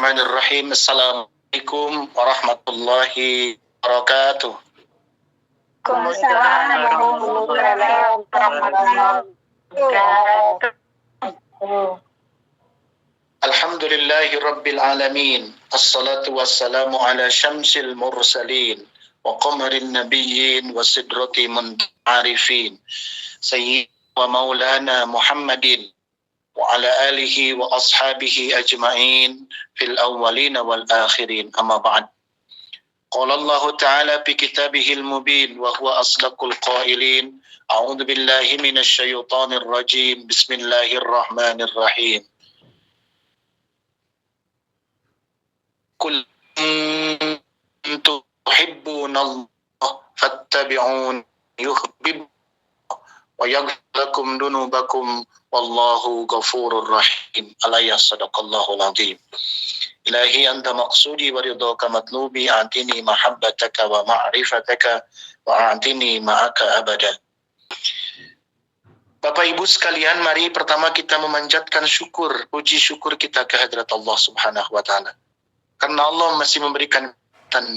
Bismillahirrahmanirrahim. Assalamualaikum warahmatullahi wabarakatuh. Waalaikumsalam warahmatullahi wabarakatuh. Alhamdulillahi rabbil alamin. Assalatu wassalamu ala syamsil mursalin wa qamarin nabiyyin wa sidrati muntarifin sayyidina wa maulana Muhammadin wa ala alihi wa ashabihi ajma'in fil awwalin wal akhirin, amma ba'd. Qala Allah Ta'ala fi kitabihil mubin wa huwa asdaqul qailin. A'udzu billahi minasy syaithanir rajim. Bismillahirrahmanirrahim. Qul in tuhibbuna Allah fattabi'un yuhibbukum wa yaghfir lakum dunubakum wallahu ghafurur rahim. Alayya sadaqallahul azim. Ilahi anta maqsudi wa ridhaka matlubi, atini mahabbataka wa ma'rifataka wa atini ma'aka abada. Bapak Ibu sekalian, mari pertama kita memanjatkan syukur, puji syukur kita kehadrat Allah Subhanahu wa taala. Karena Allah masih memberikan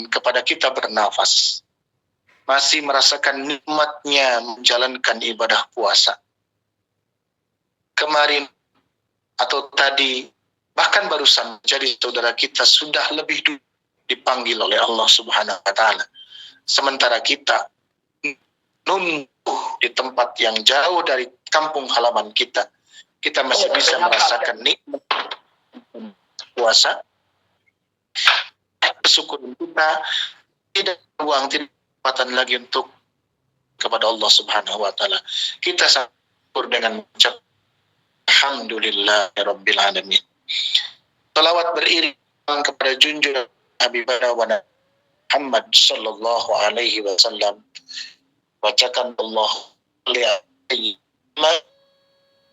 kepada kita bernafas. Masih merasakan nikmatnya menjalankan ibadah puasa. Kemarin atau tadi, bahkan barusan jadi saudara kita sudah lebih dulu dipanggil oleh Allah Subhanahu wa taala. Sementara kita numbuh di tempat yang jauh dari kampung halaman kita. Kita masih bisa merasakan nikmat puasa. Bersyukur kita tidak uang, tidak kesempatan lagi untuk kepada Allah Subhanahu wa taala. Kita syukur dengan mengucap alhamdulillahirabbil alamin. Salawat beriring kepada junjungan Nabi Muhammad sallallahu alaihi wasallam. Bacakan Allah alaihi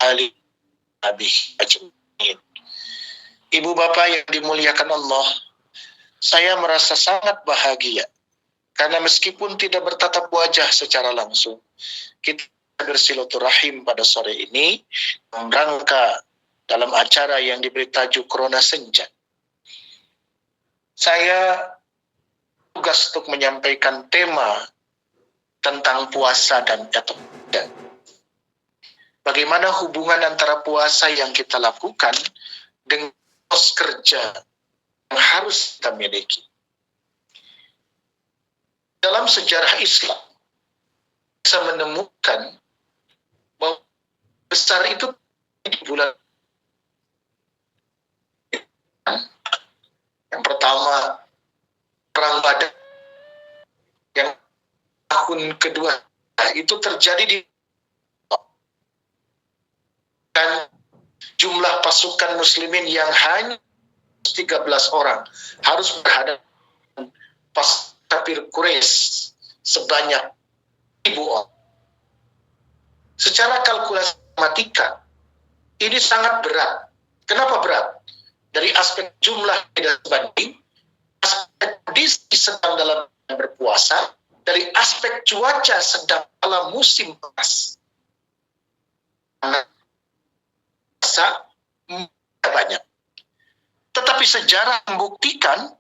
ali nabi ajmain. Ibu bapak yang dimuliakan Allah, saya merasa sangat bahagia karena meskipun tidak bertatap wajah secara langsung, kita bersilaturahim pada sore ini dalam rangka dalam acara yang diberi tajuk Corona Senja. Saya tugas untuk menyampaikan tema tentang puasa dan etika. Bagaimana hubungan antara puasa yang kita lakukan dengan pos kerja yang harus kita miliki. Dalam sejarah Islam, bisa menemukan bahwa besar itu di bulan. Yang pertama, Perang Badar. Yang tahun kedua, itu terjadi di dan jumlah pasukan muslimin yang hanya 13 orang harus berhadapan pas kafir Quraisy sebanyak 1.000 orang. Secara kalkulasi matematika, ini sangat berat. Kenapa berat? Dari aspek jumlah tidak sebanding, aspek kondisi sedang dalam berpuasa, dari aspek cuaca sedang dalam musim panas. Puasa banyak. Tetapi sejarah membuktikan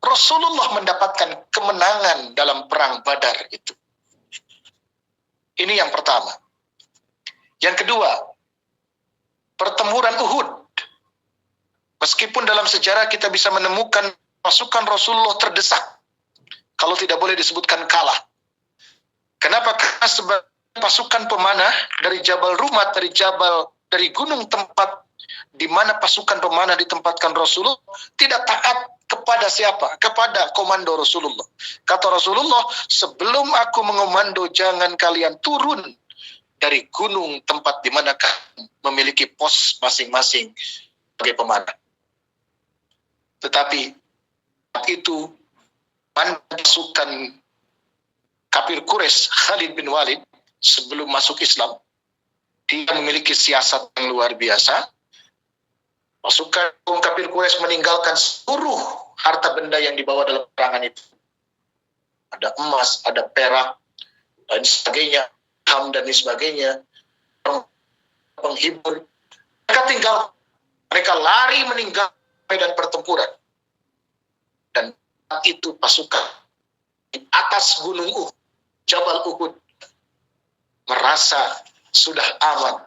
Rasulullah mendapatkan kemenangan dalam perang Badar itu. Ini yang pertama. Yang kedua, pertempuran Uhud. Meskipun dalam sejarah kita bisa menemukan pasukan Rasulullah terdesak, kalau tidak boleh disebutkan kalah. Kenapa? Karena sebagai pasukan pemanah dari Jabal Rumat, dari gunung tempat di mana pasukan pemanah ditempatkan Rasulullah, tidak taat kepada siapa? Kepada komando Rasulullah. Kata Rasulullah, sebelum aku mengomando, jangan kalian turun dari gunung tempat di mana kalian memiliki pos masing-masing sebagai pemanah. Tetapi saat itu pasukan kafir Quraisy Khalid bin Walid sebelum masuk Islam, dia memiliki siasat yang luar biasa. Pasukan kafir Quraisy meninggalkan seluruh harta benda yang dibawa dalam perangan itu. Ada emas, ada perak, dan sebagainya, ham dan sebagainya, penghibur. Mereka lari meninggal medan pertempuran. Dan itu pasukan di atas gunung Uhud, Jabal Uhud, merasa sudah aman.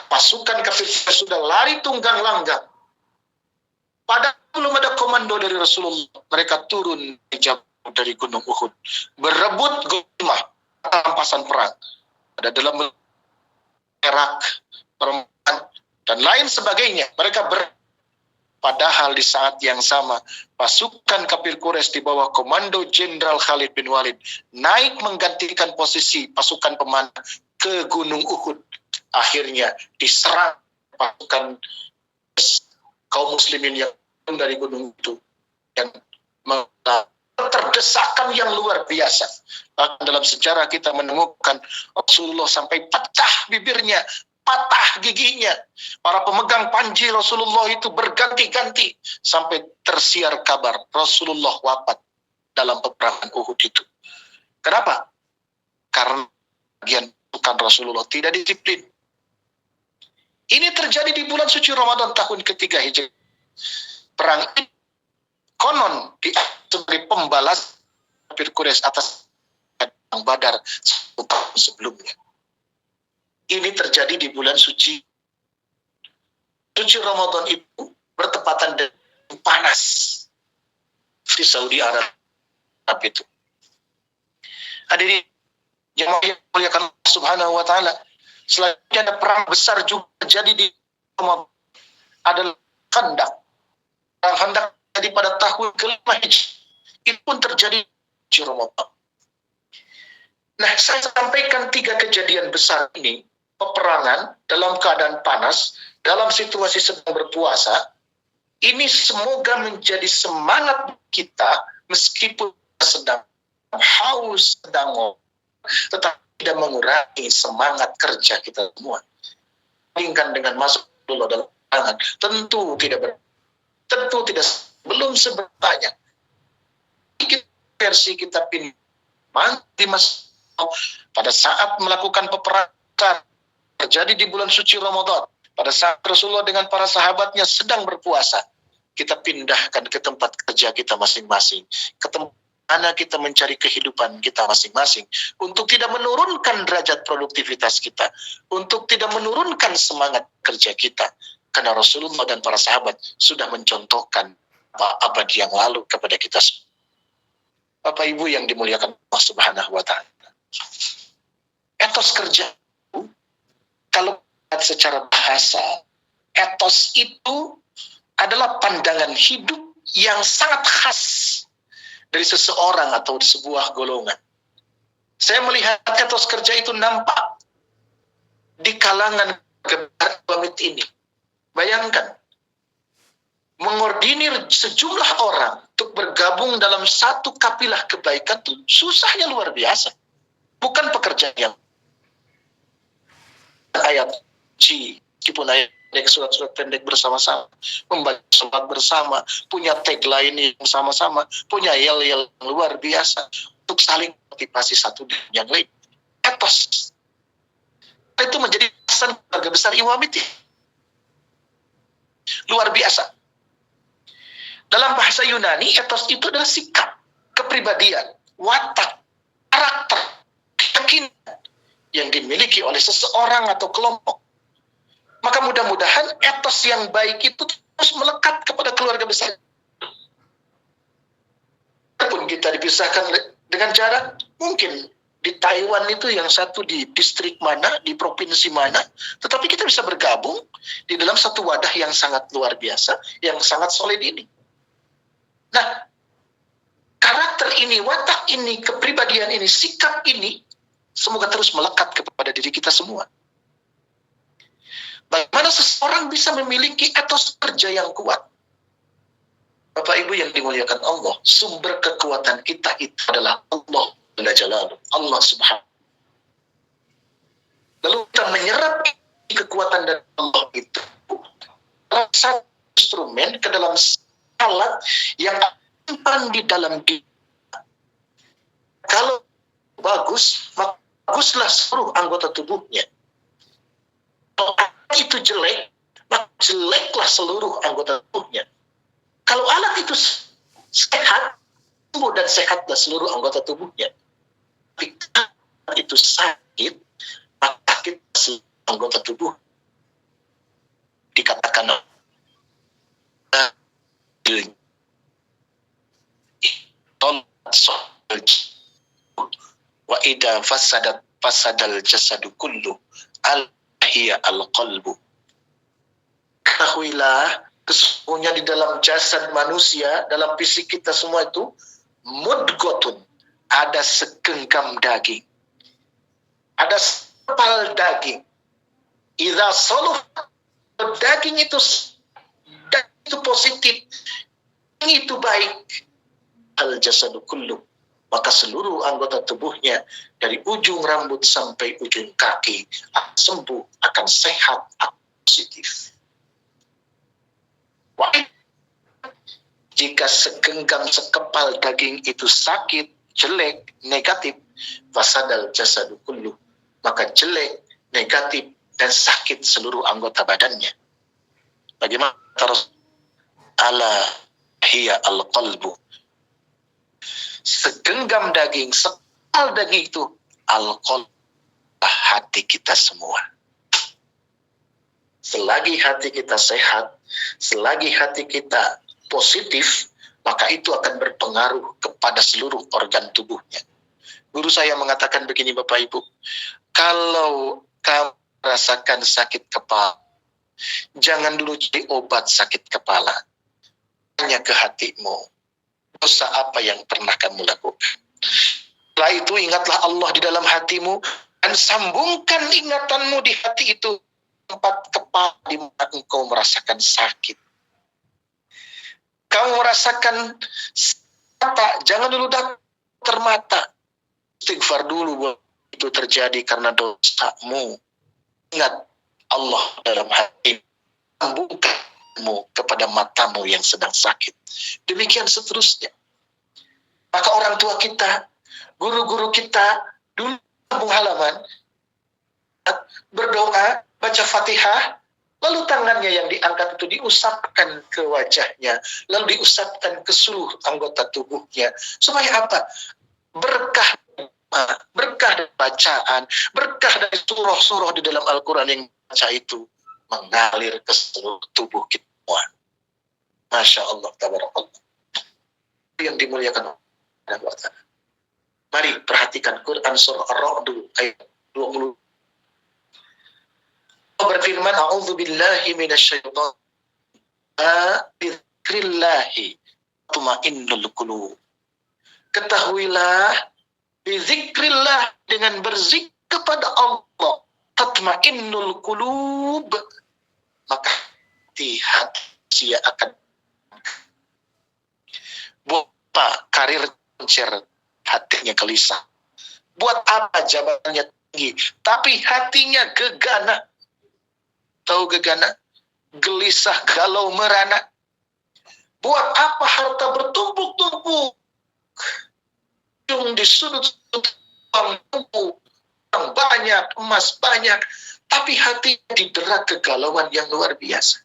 Pasukan kafir sudah lari tunggang langgang. Padahal belum ada komando dari Rasulullah. Mereka turun dari gunung Uhud, berebut ghanimah, rampasan perang. Ada dalam perak, perempuan, dan lain sebagainya. Mereka padahal di saat yang sama, pasukan kafir Quraisy di bawah komando Jenderal Khalid bin Walid naik menggantikan posisi pasukan pemanah ke gunung Uhud. Akhirnya diserang pasukan kaum muslimin yang dari gunung itu, dan terdesakan yang luar biasa. Bahkan dalam sejarah kita menemukan Rasulullah sampai pecah bibirnya, patah giginya. Para pemegang panji Rasulullah itu berganti-ganti sampai tersiar kabar Rasulullah wafat dalam peperangan Uhud itu. Kenapa? Karena bagian bukan Rasulullah tidak disiplin. Ini terjadi di bulan suci Ramadan tahun ketiga Hijriah. Perang ini konon sebagai pembalas kafir Quraisy atas perang Badar 10 tahun sebelumnya. Ini terjadi di bulan suci Ramadan itu bertepatan dengan panas di Saudi Arabia itu. Hadirin jemaah yang dimuliakan Allah Subhanahu wa taala, selanjutnya ada perang besar juga terjadi di Ramadan, adalah Khandaq. Perang Khandaq terjadi pada tahun ke-5 Hijriah. Itu pun terjadi di Ramadan. Nah, saya sampaikan 3 kejadian besar ini, peperangan dalam keadaan panas, dalam situasi sedang berpuasa, ini semoga menjadi semangat kita meskipun sedang haus, sedang tetapi tidak mengurangi semangat kerja kita semua. Bandingkan dengan masuk dulu dalam peperangan, tentu tidak belum sebanyak. Versi kita pilih mati mas pada saat melakukan peperangan terjadi di bulan suci Ramadan, pada saat Rasulullah dengan para sahabatnya sedang berpuasa, kita pindahkan ke tempat kerja kita masing-masing, ke tempat mana kita mencari kehidupan kita masing-masing, untuk tidak menurunkan derajat produktivitas kita, untuk tidak menurunkan semangat kerja kita, karena Rasulullah dan para sahabat sudah mencontohkan abad yang lalu kepada kita. Bapak Ibu yang dimuliakan Allah Subhanahu wa taala. Etos kerja, kalau secara bahasa, etos itu adalah pandangan hidup yang sangat khas dari seseorang atau sebuah golongan. Saya melihat etos kerja itu nampak di kalangan kebangkitan ini. Bayangkan, mengordinir sejumlah orang untuk bergabung dalam satu kapilah kebaikan itu susahnya luar biasa. Bukan pekerjaan yang ayat meskipun ayat surat-surat pendek bersama-sama, membaca salat bersama, punya tagline yang sama-sama, punya yel-yel yang luar biasa untuk saling motivasi satu dengan yang lain. Etos itu menjadi pesan keluarga besar Iwamiti. Luar biasa. Dalam bahasa Yunani, etos itu adalah sikap, kepribadian, watak, karakter, keyakinan yang dimiliki oleh seseorang atau kelompok. Maka mudah-mudahan etos yang baik itu terus melekat kepada keluarga besar. Walaupun kita dipisahkan dengan jarak, mungkin di Taiwan itu yang satu di distrik mana, di provinsi mana, tetapi kita bisa bergabung di dalam satu wadah yang sangat luar biasa, yang sangat solid ini. Nah, karakter ini, watak ini, kepribadian ini, sikap ini, semoga terus melekat kepada diri kita semua. Bagaimana seseorang bisa memiliki etos kerja yang kuat? Bapak Ibu yang dimuliakan Allah, sumber kekuatan kita itu adalah Allah Jalla Jalaluhu, Allah Subhanahu. Lalu kita menyerap kekuatan dari Allah itu satu instrumen ke dalam alat yang simpan di dalam diri. Kalau bagus, maka baguslah seluruh anggota tubuhnya. Kalau itu jelek, maka jeleklah seluruh anggota tubuhnya. Kalau alat itu sehat, sembuh dan sehatlah seluruh anggota tubuhnya. Tapi kalau itu sakit, maka sakit seluruh anggota tubuh. Dikatakan wa idza fasadal jasadu kullu al-hiya al-qalbu. Ketahuilah, sesungguhnya di dalam jasad manusia, dalam fisik kita semua itu mudgotun, ada segenggam daging, ada sepal daging. Idza saluh, daging itu positif, itu baik, al jasadu kullu, maka seluruh anggota tubuhnya dari ujung rambut sampai ujung kaki akan sembuh, akan sehat, akan positif. Jika segenggam sekepal daging itu sakit, jelek, negatif, fasadal jasadu kullu, maka jelek, negatif, dan sakit seluruh anggota badannya. Bagaimana terus? Ala hiya al-qalbu. Segenggam daging, sekepal daging itu al-qalbu, hati kita semua. Selagi hati kita sehat, selagi hati kita positif, maka itu akan berpengaruh kepada seluruh organ tubuhnya. Guru saya mengatakan begini, Bapak Ibu, kalau kamu rasakan sakit kepala, jangan dulu cari obat sakit kepala. Tanya ke hatimu, dosa apa yang pernah kamu lakukan. Setelah itu ingatlah Allah di dalam hatimu, dan sambungkan ingatanmu di hati itu tempat kepala di mana engkau merasakan sakit. Kamu merasakan mata, jangan dulu dokter mata. Istighfar dulu buat itu terjadi karena dosamu. Ingat Allah dalam hati, sambungkanmu kepada matamu yang sedang sakit. Demikian seterusnya. Maka orang tua kita, guru-guru kita, dulu kampung halaman, berdoa, baca Fatihah, lalu tangannya yang diangkat itu diusapkan ke wajahnya, lalu diusapkan ke seluruh anggota tubuhnya. Supaya apa? Berkah dari bacaan, berkah dari surah-surah di dalam Al-Quran yang baca itu mengalir ke seluruh tubuh kita semua. Masya Allah, tabarakallah. Yang dimuliakan Allah. Mari perhatikan Quran surah Ar-Ra'd ayat 20. Berfirman, a'udzubillahi minasyaitonir rajim, bizikrillahi tatma'innul qulub. Ketahuilah, bizikrillah, dengan berzikir kepada Allah, tatma'innul qulub, maka hati akan. Buat apa karir konser, hatinya gelisah. Buat apa jabatannya tinggi, tapi hatinya gegana. Tahu gegana? Gelisah, galau, merana. Buat apa harta bertumpuk-tumpuk? Di sudut-sudut uang banyak, emas banyak, tapi hati didera kegalauan yang luar biasa.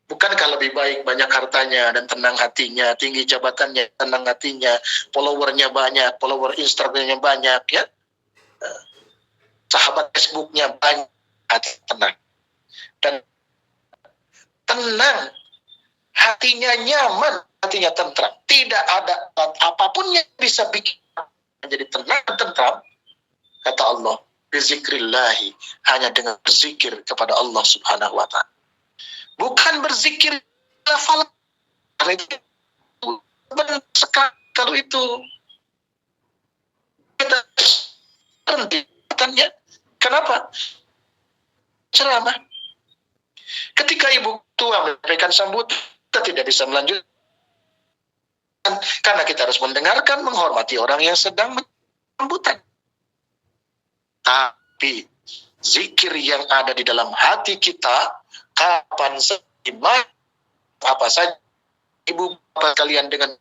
Bukankah lebih baik banyak hartanya dan tenang hatinya, tinggi jabatannya, tenang hatinya, followernya banyak, follower Instagramnya banyak, ya, sahabat Facebooknya banyak, hati tenang dan tenang, hatinya nyaman, hatinya tentram. Tidak ada apapun yang bisa bikin menjadi tenang dan tentram. Kata Allah, bizikrillahi, hanya dengan berzikir kepada Allah Subhanahu wa ta'ala. Bukan berzikir lafal. Kalau itu kita hentikannya. Kenapa? Ceramah. Ketika ibu tua memberikan sambutan, kita tidak bisa melanjutkan karena kita harus mendengarkan, menghormati orang yang sedang sambutan. Tapi zikir yang ada di dalam hati kita, kapan saja, apa saja, ibu bapak kalian dengan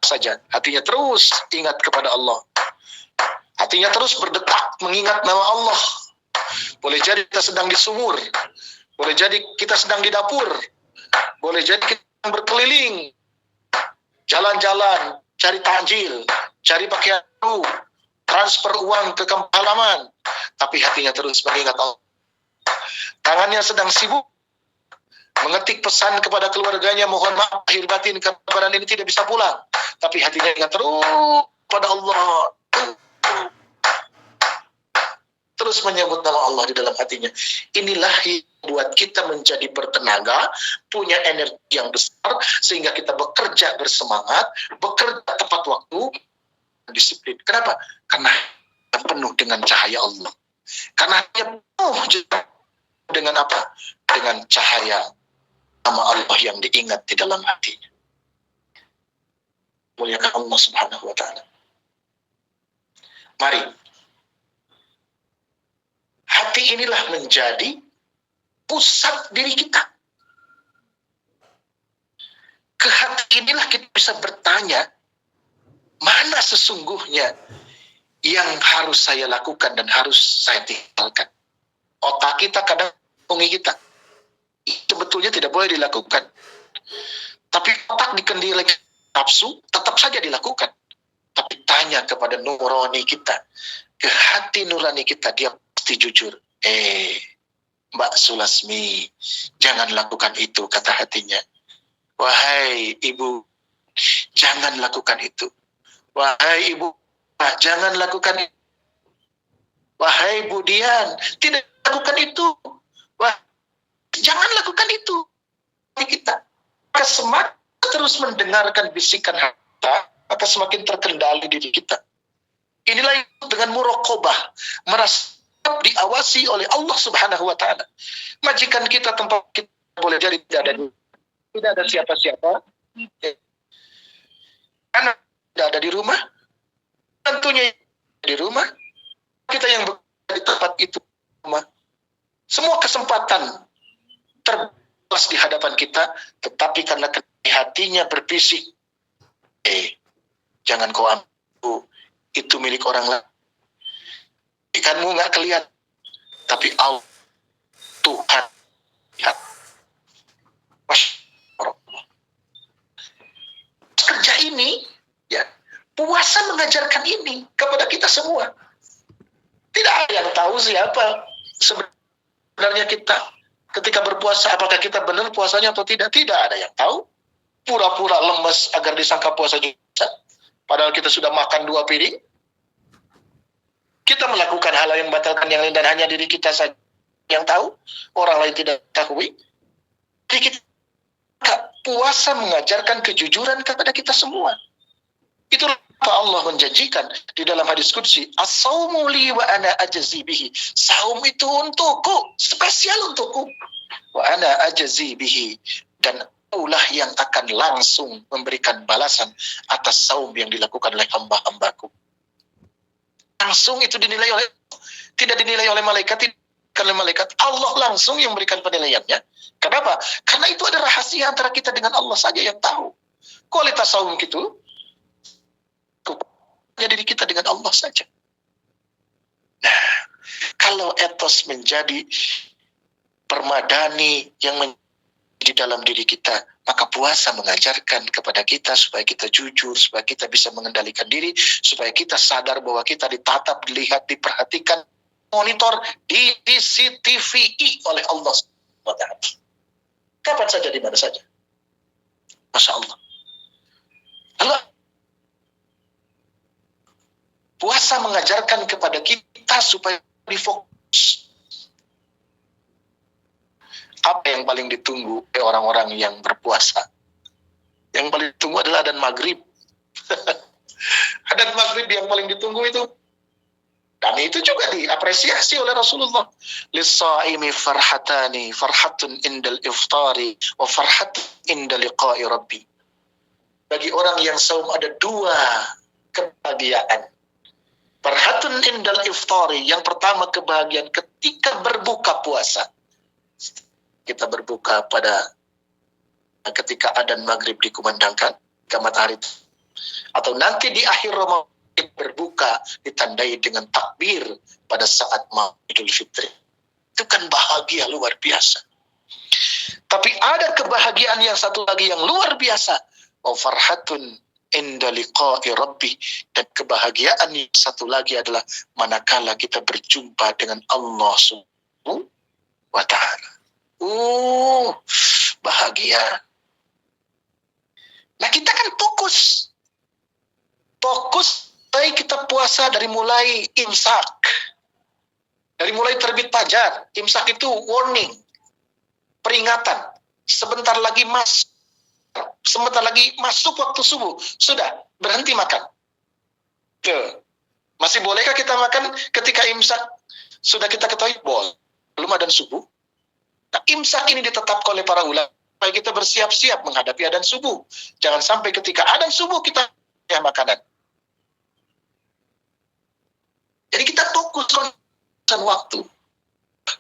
saja, hatinya terus ingat kepada Allah, hatinya terus berdetak mengingat nama Allah. Boleh jadi kita sedang di sumur, Boleh jadi kita sedang di dapur. Boleh jadi kita sedang berkeliling. Jalan-jalan, cari takjil, cari pakaian baru, transfer uang ke kampung halaman. Tapi hatinya terus mengingat Allah. Tangannya sedang sibuk mengetik pesan kepada keluarganya, mohon maaf lahir batin kabaran ini tidak bisa pulang. Tapi hatinya ingat terus pada Allah. Terus menyebut nama Allah di dalam hatinya. Inilah yang buat kita menjadi bertenaga, punya energi yang besar, sehingga kita bekerja bersemangat, bekerja tepat waktu, disiplin. Kenapa? Karena penuh dengan cahaya Allah. Karena penuh dengan apa? Dengan cahaya nama Allah yang diingat di dalam hatinya. Muliakan Allah Subhanahu wa ta'ala. Mari, hati inilah menjadi pusat diri kita. Ke hati inilah kita bisa bertanya, mana sesungguhnya yang harus saya lakukan dan harus saya tinggalkan. Otak kita kadang mengungi kita. Itu sebetulnya tidak boleh dilakukan. Tapi otak dikendalikan nafsu, tetap saja dilakukan. Tapi tanya kepada nurani kita, ke hati nurani kita, dia pasti jujur. Mbak Sulasmi, jangan lakukan itu, kata hatinya. Wahai ibu, jangan lakukan itu. Wahai ibu, jangan lakukan itu. Wahai Budian, tidak lakukan itu. Wah, jangan lakukan itu. Kita semakin terus mendengarkan bisikan harta, maka semakin terkendali diri kita. Inilah yang dengan muraqabah, merasa diawasi oleh Allah Subhanahu wa ta'ala. Majikan kita, tempat kita boleh jadi tidak ada siapa-siapa. Anak tidak ada di rumah, tentunya di rumah. Kita yang berada di tempat itu, rumah. Semua kesempatan terbatas di hadapan kita, tetapi karena hatinya berbisik, jangan kau ambil, itu milik orang lain. Ikanmu nggak kelihatan, tapi Allah, Tuhan lihat. Kerja ini, ya, puasa mengajarkan ini kepada kita semua. Tidak ada yang tahu siapa sebenarnya kita ketika berpuasa, apakah kita benar puasanya atau tidak. Tidak ada yang tahu. Pura-pura lemes agar disangka puasa juga, padahal kita sudah makan 2 piring. Kita melakukan hal yang membatalkan yang lain dan hanya diri kita saja yang tahu, orang lain tidak tahu. Jadi kita, puasa mengajarkan kejujuran kepada kita semua. Itulah apa Allah menjanjikan di dalam hadis qudsi, as-saumu li wa ana ajzi bihi. Saum itu untukku, spesial untukku. Wa ana ajzi bihi, dan Allah yang akan langsung memberikan balasan atas saum yang dilakukan oleh hamba-hambaku. Langsung itu dinilai oleh, tidak dinilai oleh malaikat, tidak oleh malaikat. Allah langsung yang memberikan penilaiannya. Kenapa? Karena itu ada rahasia antara kita dengan Allah saja yang tahu. Kualitas saum itu hanya diri kita dengan Allah saja. Nah, kalau etos menjadi permadani yang di dalam diri kita, maka puasa mengajarkan kepada kita supaya kita jujur, supaya kita bisa mengendalikan diri, supaya kita sadar bahwa kita ditatap, dilihat, diperhatikan, monitor, di CCTV oleh Allah SWT. Kapan saja, di mana saja. Masya Allah. Allah, puasa mengajarkan kepada kita supaya difokus. Apa yang paling ditunggu oleh orang-orang yang berpuasa? Yang paling ditunggu adalah adzan maghrib. Adzan maghrib yang paling ditunggu itu. Dan itu juga diapresiasi oleh Rasulullah. Lis-shaimi farhatani, farhatun indal iftari, wa farhatun indal liqa'i rabbi. Bagi orang yang saum ada 2 kebahagiaan. Farhatun indal iftari, yang pertama kebahagiaan ketika berbuka puasa. Kita berbuka pada ketika adzan maghrib dikumandangkan ke matahari, atau nanti di akhir Ramadan berbuka ditandai dengan takbir pada saat Idul Fitri. Itu kan bahagia luar biasa. Tapi ada kebahagiaan yang satu lagi yang luar biasa. Wa farhatun inda liqa'i rabbi. Dan kebahagiaan yang satu lagi adalah manakala kita berjumpa dengan Allah Subhanahu wa ta'ala. Bahagia. Nah, kita kan fokus. Baik kita puasa dari mulai imsak. Dari mulai terbit fajar. Imsak itu warning. Peringatan. Sebentar lagi masuk waktu subuh. Sudah, berhenti makan. Tuh. Masih bolehkah kita makan ketika imsak? Sudah kita ketahui, belum adzan subuh. Nah, imsak ini ditetapkan oleh para ulama supaya kita bersiap-siap menghadapi adzan subuh. Jangan sampai ketika adzan subuh kita makanan. Jadi kita fokus konsentrasi waktu.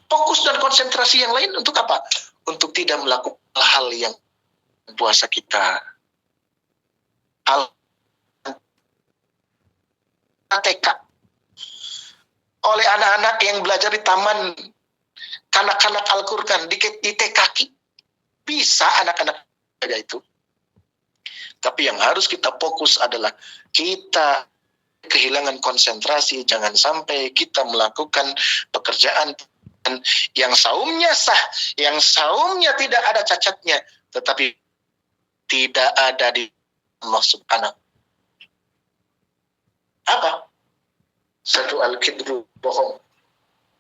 Fokus dan konsentrasi yang lain untuk apa? Untuk tidak melakukan hal yang puasa kita. TK. Oleh anak-anak yang belajar di taman kanak-kanak Al-Quran di TK. Bisa anak-anak itu. Tapi yang harus kita fokus adalah kita kehilangan konsentrasi. Jangan sampai kita melakukan pekerjaan yang saumnya sah, yang saumnya tidak ada cacatnya, tetapi tidak ada di Allah Subhanahu. Apa? Satu, al-kidru, bohong.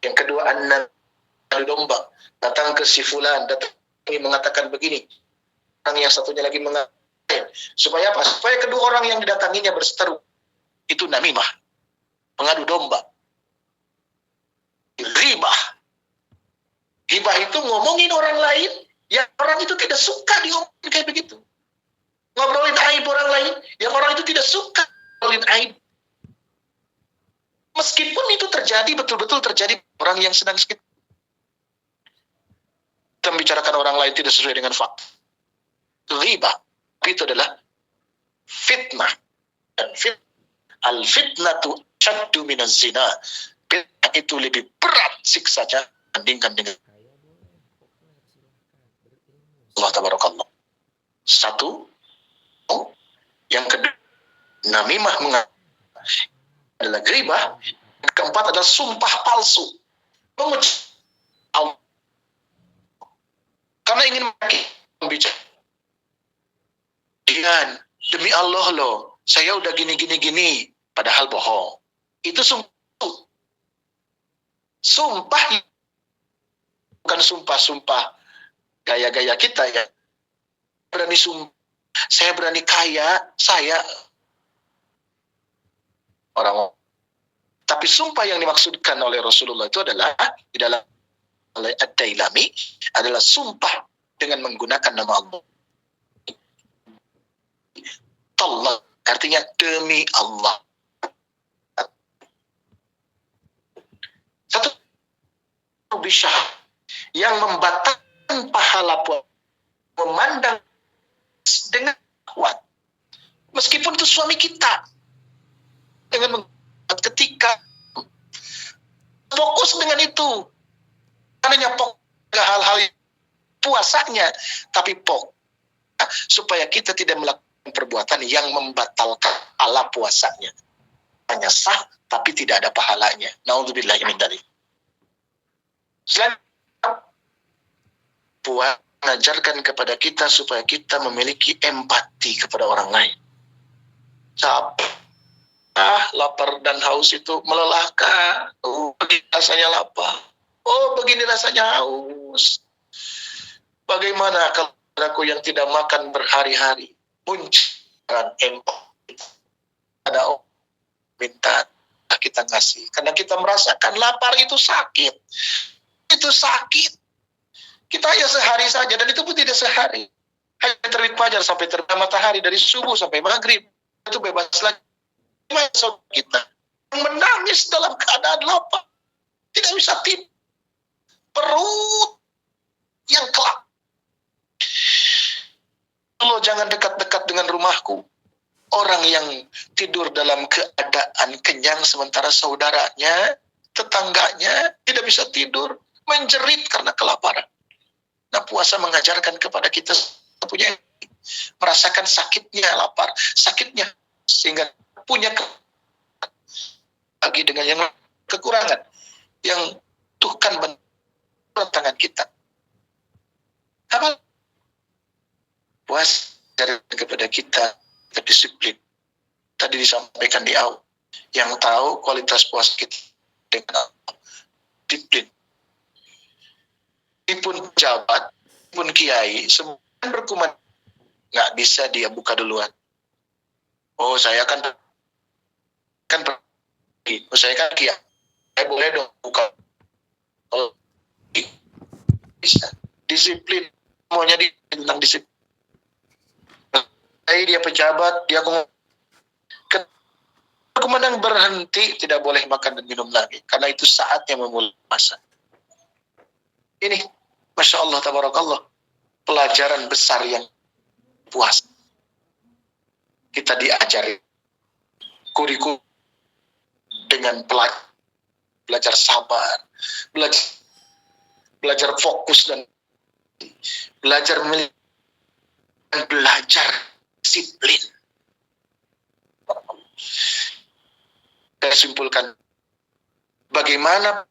Yang kedua, an-nadu, domba. Datang ke si fulan, datang ini mengatakan begini. Orang yang satunya lagi mengatakan. Supaya apa? Supaya kedua orang yang didatanginya berseteru. Itu namimah. Pengadu domba. Ribah. Hibah itu ngomongin orang lain, yang orang itu tidak suka diomongin kayak begitu. Ngobrolin aib orang lain, yang orang itu tidak suka ngobrolin aib. Meskipun itu terjadi, betul-betul terjadi orang yang sedang sakit. Kita membicarakan orang lain tidak sesuai dengan fakta. Ghibah. Itu adalah fitnah. Dan al-fitnatu syaddu minaz zina. Fitnah itu lebih berat siksanya dibandingkan dengan Allah tabarakallah. Satu. Yang kedua, namimah adalah ghibah. Yang keempat adalah sumpah palsu. Mengucap Allah. Karena ingin membicara. Demi Allah loh, saya udah gini. Padahal bohong. Itu sumpah. Sumpah. Bukan sumpah gaya-gaya kita ya. Berani sumpah. Saya berani kaya. Saya orang. Tapi sumpah yang dimaksudkan oleh Rasulullah itu adalah di dalam oleh Ad-Dailami adalah sumpah dengan menggunakan nama Allah. Allah artinya demi Allah. Satu bisyah yang membatalkan pahala puasa memandang dengan kuat. Meskipun itu suami kita. Dengan ketika fokus dengan itu. Karena hal-hal puasanya, tapi supaya kita tidak melakukan perbuatan yang membatalkan pahala puasanya. Hanya sah, tapi tidak ada pahalanya. Na'udzubillahi min dzalik. Selain puasa mengajarkan kepada kita supaya kita memiliki empati kepada orang lain. Lapar dan haus itu melelahkan. Begini rasanya lapar. Begini rasanya haus. Bagaimana kalau aku yang tidak makan berhari-hari? Munculkan empati. Ada orang minta kita ngasih. Karena kita merasakan lapar itu sakit. Itu sakit. Kita hanya sehari saja, dan itu pun tidak sehari. Hanya terbit fajar sampai terbenam matahari, dari subuh sampai maghrib. Itu bebas lagi. Masa kita menangis dalam keadaan lapar. Tidak bisa tidur. Perut yang kelap. Allah, jangan dekat-dekat dengan rumahku. Orang yang tidur dalam keadaan kenyang sementara saudaranya, tetangganya tidak bisa tidur, menjerit karena kelaparan. Nah, puasa mengajarkan kepada kita punya merasakan sakitnya lapar, sakitnya sehingga punya lagi dengan yang kekurangan yang Tuhan tangan kita. Apa? Puasa kepada kita disiplin. Tadi disampaikan di awal. Yang tahu kualitas puasa kita dengan disiplin. Pun pejabat, pun kiai, semua berkuman nggak bisa dia buka duluan. Oh, saya kan pergi. Oh, saya kan kiai. Saya boleh dong buka. Oh, bisa. Disiplin. Semuanya tentang disiplin. Dia pejabat, dia kemudian berhenti, tidak boleh makan dan minum lagi. Karena itu saatnya memulai puasa. Ini, Masya Allah, Tabarakallah, pelajaran besar yang puasa. Kita diajari kurikulum dengan belajar sabar, belajar fokus dan belajar disiplin. Saya simpulkan bagaimana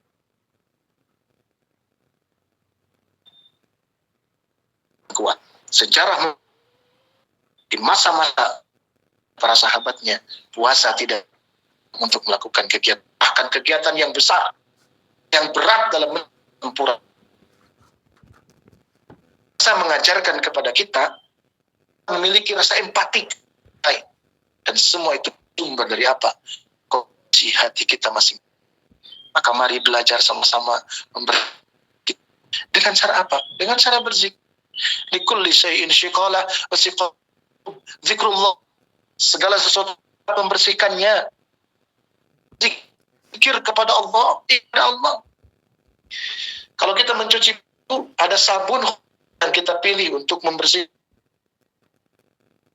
kuat sejarah di masa-masa para sahabatnya puasa tidak untuk melakukan kegiatan, bahkan kegiatan yang besar, yang berat dalam menempuh. Saya mengajarkan kepada kita memiliki rasa empati, dan semua itu sumber dari apa? Kondisi hati kita masing. Maka mari belajar sama-sama dengan cara apa? Dengan cara berzikir. Likulli syai'in syiqalah wa zikrullah. Segala sesuatu membersihkannya. Zikir kepada Allah, Kalau kita mencuci itu ada sabun yang kita pilih untuk membersihkan.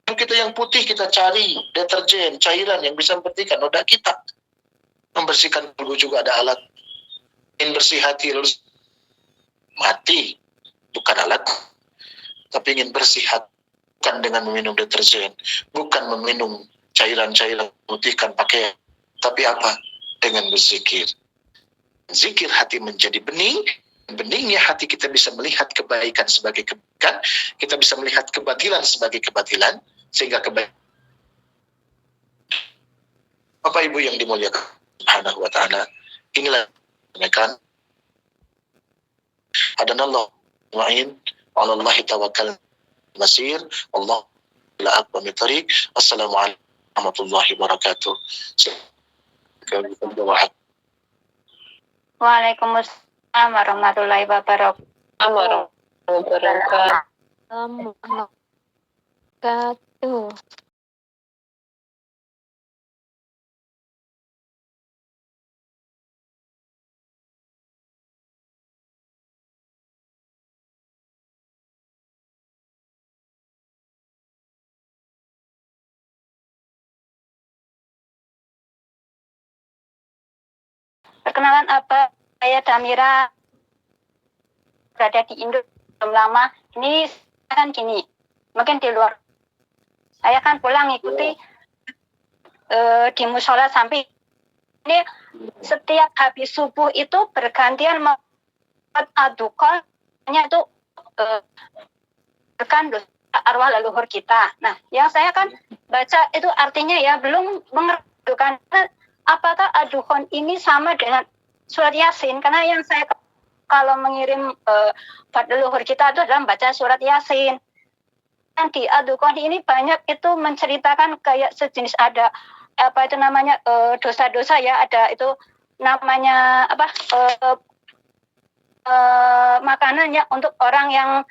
Kita yang putih kita cari deterjen, cairan yang bisa membersihkan noda kita. Membersihkan tubuh juga ada alat. Ingin bersih hati lalu mati, bukan alat. Tapi ingin bersih hati bukan dengan meminum deterjen, bukan meminum cairan-cairan memutihkan pakaian, tapi apa? Dengan berzikir. Zikir hati menjadi bening. Beningnya hati kita bisa melihat kebaikan sebagai kebaikan, kita bisa melihat kebatilan sebagai kebatilan, sehingga kebaikan. Bapak Ibu yang dimuliakan Subhanahu wa ta'ala, inilah menekan adanallah wa'in wa'alallahi tawakkal masir Allah la akbar mitariq. Assalamualaikum warahmatullahi wabarakatuh. Waalaikumsalam warahmatullahi wabarakatuh. Perkenalan apa? Saya Damira, berada di Indo belum lama. Ini kan gini, mungkin di luar. Saya kan pulang ngikuti di musola sampai ini setiap habis subuh itu bergantian membuat adukon, itu kan arwah leluhur kita. Nah, yang saya kan baca itu artinya ya belum mengerti kan apakah adukon ini sama dengan surat Yasin, karena yang saya kalau mengirim buat leluhur kita itu adalah baca surat Yasin. Dan di adukon ini banyak itu menceritakan kayak sejenis ada apa itu namanya dosa-dosa ya, ada itu namanya apa makanannya untuk orang yang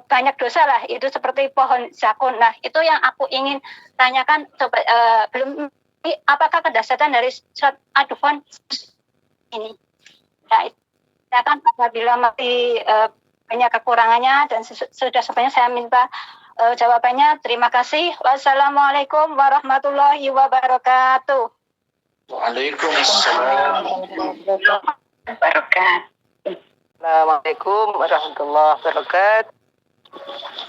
banyak dosa lah, itu seperti pohon zakun. Nah, itu yang aku ingin tanyakan, coba belum apakah kedasatan dari surat adukon ini? Ya, ya kan apabila masih banyak kekurangannya dan sudah sebenarnya saya minta jawabannya. Terima kasih. Wassalamualaikum warahmatullahi wabarakatuh. Waalaikumsalam warahmatullahi wabarakatuh. Assalamualaikum warahmatullahi wabarakatuh.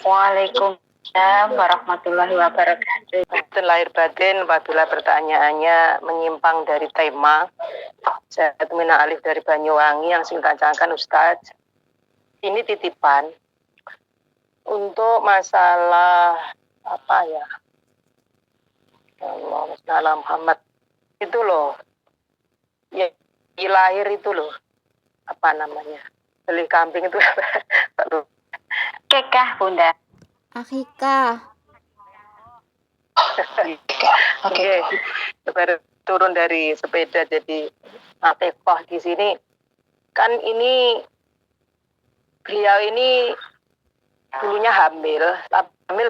Waalaikumsalam warahmatullahi wabarakatuh. Lahir batin apabila pertanyaannya menyimpang dari tema. Saya Mina Alif dari Banyuwangi yang sing tanyakan Ustadz. Ini titipan untuk masalah apa ya? Allah Muhammad itu loh. Ya, lahir itu loh. Apa namanya? Beli kambing itu Kekah Bunda. Akikah. Oke. Baru turun dari sepeda jadi akikah di sini. Kan ini beliau ini dulunya hamil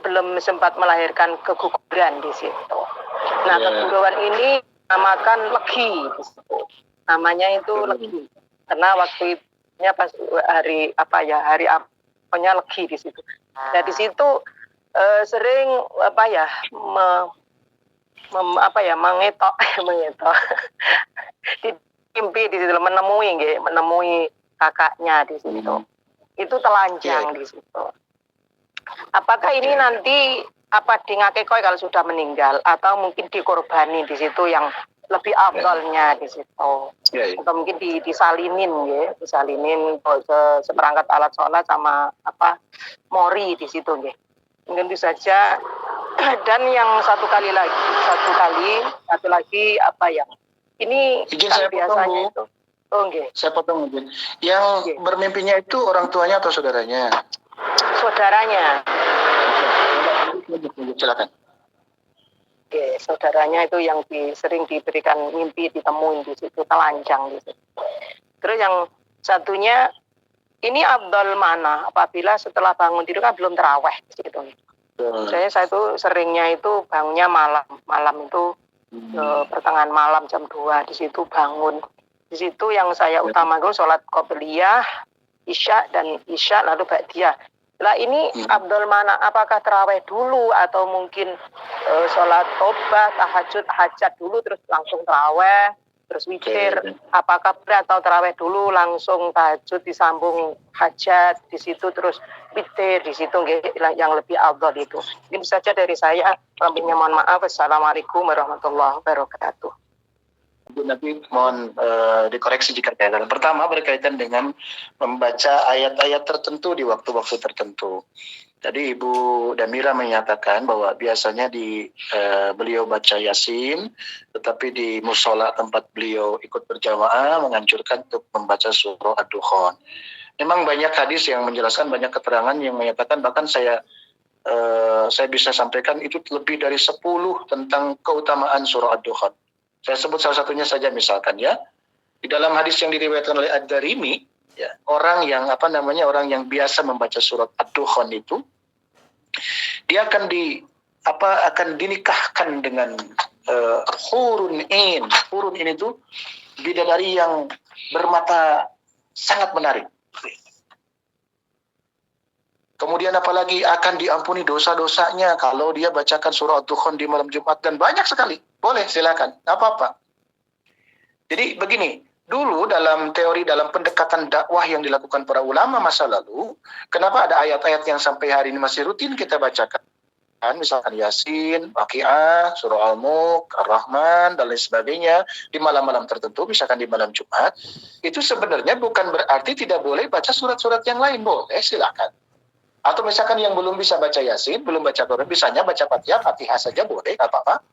belum sempat melahirkan keguguran di situ. Nah, keguguran ini namakan legi di situ. Namanya itu legi. Karena waktunya pas hari apanya legi di situ. Nah, di situ sering mengetok di mimpi di situ menemui kakaknya di situ. Itu telanjang di situ. Apakah ini nanti di ngakekoi kalau sudah meninggal atau mungkin dikorbani di situ yang lebih afdalnya di situ. Atau mungkin disalinin seperangkat alat sholat sama mori di situ nggih. Mungkin itu saja. Dan yang satu lagi ini izin kan saya biasanya potong, itu saya potong izin. Yang bermimpinya itu orang tuanya atau saudaranya? Saudaranya. Silakan. Oke, saudaranya itu yang sering diberikan mimpi ditemuin di situ telanjang di situ. Terus yang satunya ini afdal mana apabila setelah bangun tidur kan belum tarawih di situ. Saya itu seringnya itu bangunnya malam itu pertengahan malam jam 2 di situ bangun. Di situ yang saya utamakan sholat qobliyah, isya lalu ba'diyah. Lah ini afdal mana? Apakah tarawih dulu atau mungkin sholat tobat, tahajud, hajat dulu terus langsung tarawih, terus witir? Apakah berat atau tarawih dulu langsung tahajud disambung hajat di situ terus witir di situ yang lebih afdal itu? Ini saja dari saya. Lebihnya mohon maaf. Assalamualaikum warahmatullahi wabarakatuh. Nanti mohon dikoreksi jika ada. Pertama berkaitan dengan membaca ayat-ayat tertentu di waktu-waktu tertentu. Tadi Ibu Damira menyatakan bahwa biasanya beliau baca Yasin, tetapi di musola tempat beliau ikut berjamaah menganjurkan untuk membaca surah Ad-Dukhan. Memang banyak hadis yang menjelaskan, banyak keterangan yang menyatakan, bahkan saya bisa sampaikan itu lebih dari 10 tentang keutamaan surah Ad-Dukhan. Saya sebut salah satunya saja misalkan ya. Di dalam hadis yang diriwayatkan oleh Ad-Darimi, ya, orang yang biasa membaca surat Ad-Dukhan itu dia akan dinikahkan dengan hurun in. Hurun in itu bidadari yang bermata sangat menarik. Kemudian apalagi akan diampuni dosa-dosanya kalau dia bacakan surah Ad-Dukhan di malam Jumat, dan banyak sekali. Boleh, silakan. Apa-apa. Jadi begini, dulu dalam pendekatan dakwah yang dilakukan para ulama masa lalu, kenapa ada ayat-ayat yang sampai hari ini masih rutin kita bacakan? Misalkan Yasin, Waqiah, surah Al-Mulk, Ar-Rahman, dan lain sebagainya di malam-malam tertentu, misalkan di malam Jumat, itu sebenarnya bukan berarti tidak boleh baca surat-surat yang lain. Boleh, silakan. Atau misalkan yang belum bisa baca Yasin, belum baca Quran, bisanya baca Fatihah saja boleh, nggak apa-apa.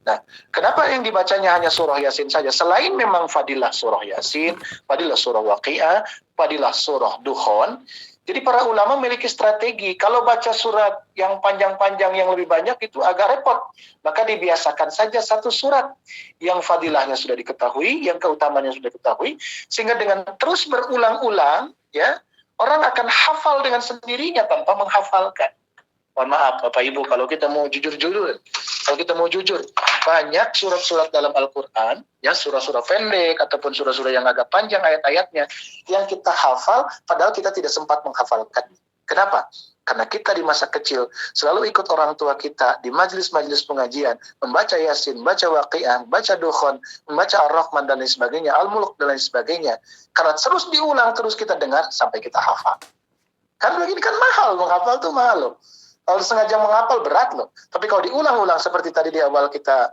Nah, kenapa yang dibacanya hanya surah Yasin saja? Selain memang fadilah surah Yasin, fadilah surah Waqiah, fadilah surah Dukhan, jadi para ulama memiliki strategi. Kalau baca surat yang panjang-panjang yang lebih banyak itu agak repot. Maka dibiasakan saja satu surat yang fadilahnya sudah diketahui, yang keutamanya sudah diketahui, sehingga dengan terus berulang-ulang, ya, orang akan hafal dengan sendirinya tanpa menghafalkan. Mohon maaf Bapak Ibu, kalau kita mau jujur, banyak surat-surat dalam Al-Quran, ya, surah-surah pendek ataupun surah-surah yang agak panjang ayat-ayatnya, yang kita hafal padahal kita tidak sempat menghafalkan. Kenapa? Karena kita di masa kecil selalu ikut orang tua kita di majelis-majelis pengajian, membaca Yasin, membaca Waqiah, membaca Dukhon, membaca Ar-Rahman dan lain sebagainya, Al-Mulk dan lain sebagainya. Karena terus diulang, terus kita dengar sampai kita hafal. Kan begini kan mahal, menghafal tuh mahal loh. Kalau sengaja menghafal berat loh. Tapi kalau diulang-ulang seperti tadi di awal kita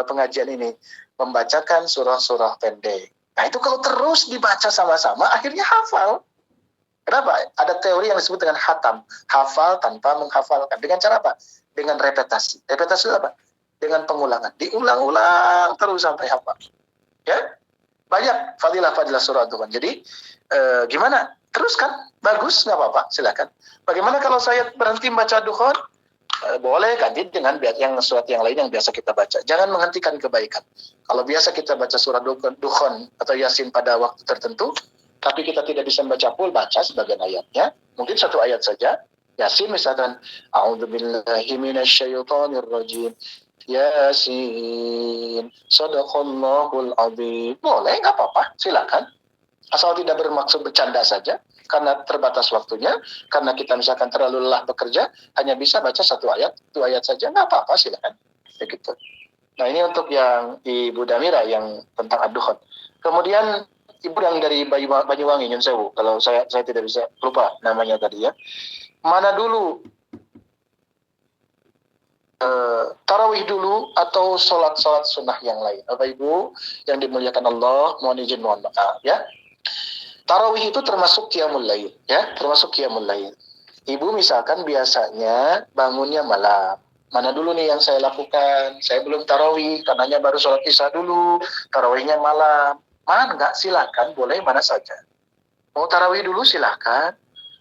pengajian ini, membacakan surah-surah pendek. Nah itu kalau terus dibaca sama-sama, akhirnya hafal. Kenapa? Ada teori yang disebut dengan hatam. Hafal tanpa menghafalkan. Dengan cara apa? Dengan repetasi. Repetasi itu apa? Dengan pengulangan. Diulang-ulang terus sampai hafal. Ya? Banyak fadilah-fadilah surah Tuhan. Jadi, gimana? Teruskan. Bagus, nggak apa-apa. Silakan. Bagaimana kalau saya berhenti membaca Dukhon? Boleh ganti dengan yang surat yang lain yang biasa kita baca. Jangan menghentikan kebaikan. Kalau biasa kita baca surah Dukhon atau Yasin pada waktu tertentu, tapi kita tidak bisa membaca full, baca sebagian ayatnya. Mungkin satu ayat saja. Yasin misalkan, A'udzubillahi minasyaitonirrajim. Yasin, Sadaqallahul Azim. Boleh, nggak apa-apa, silakan. Asal tidak bermaksud bercanda saja, karena terbatas waktunya, karena kita misalkan terlalu lelah bekerja, hanya bisa baca satu ayat, dua ayat saja, nggak apa-apa, silakan. Begitu. Nah ini untuk yang Ibu Damira yang tentang Ad-Dukhon. Kemudian Ibu yang dari Banyuwangi, Nyun Sewu, kalau saya tidak bisa lupa namanya tadi ya. Mana dulu? Tarawih dulu atau sholat sunnah yang lain? Bapak Ibu yang dimuliakan Allah, mohon izin mohon maaf ya. Tarawih itu termasuk qiyamul lail ya, termasuk qiyamul lail. Ibu misalkan biasanya bangunnya malam. Mana dulu nih yang saya lakukan? Saya belum tarawih, karenanya baru sholat isya dulu, tarawihnya malam. Mana enggak? Silakan, boleh mana saja. Mau tarawih dulu silakan.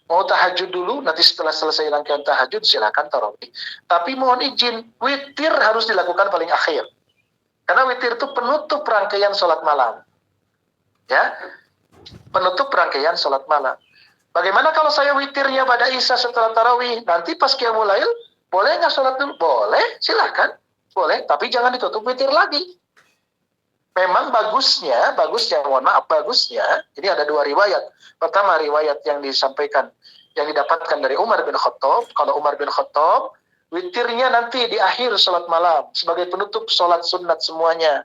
Mau tahajud dulu, nanti setelah selesai rangkaian tahajud silakan tarawih. Tapi mohon izin, witir harus dilakukan paling akhir. Karena witir itu penutup rangkaian sholat malam. Ya, penutup rangkaian sholat malam. Bagaimana kalau saya witirnya pada isya setelah tarawih? Nanti pas qiyamul lail, boleh nggak sholat dulu? Boleh, silakan. Boleh, tapi jangan ditutup witir lagi. Memang bagusnya, mohon maaf, bagusnya, ini ada dua riwayat. Pertama, riwayat yang disampaikan, yang didapatkan dari Umar bin Khattab. Kalau Umar bin Khattab, witirnya nanti di akhir sholat malam, sebagai penutup sholat sunat semuanya.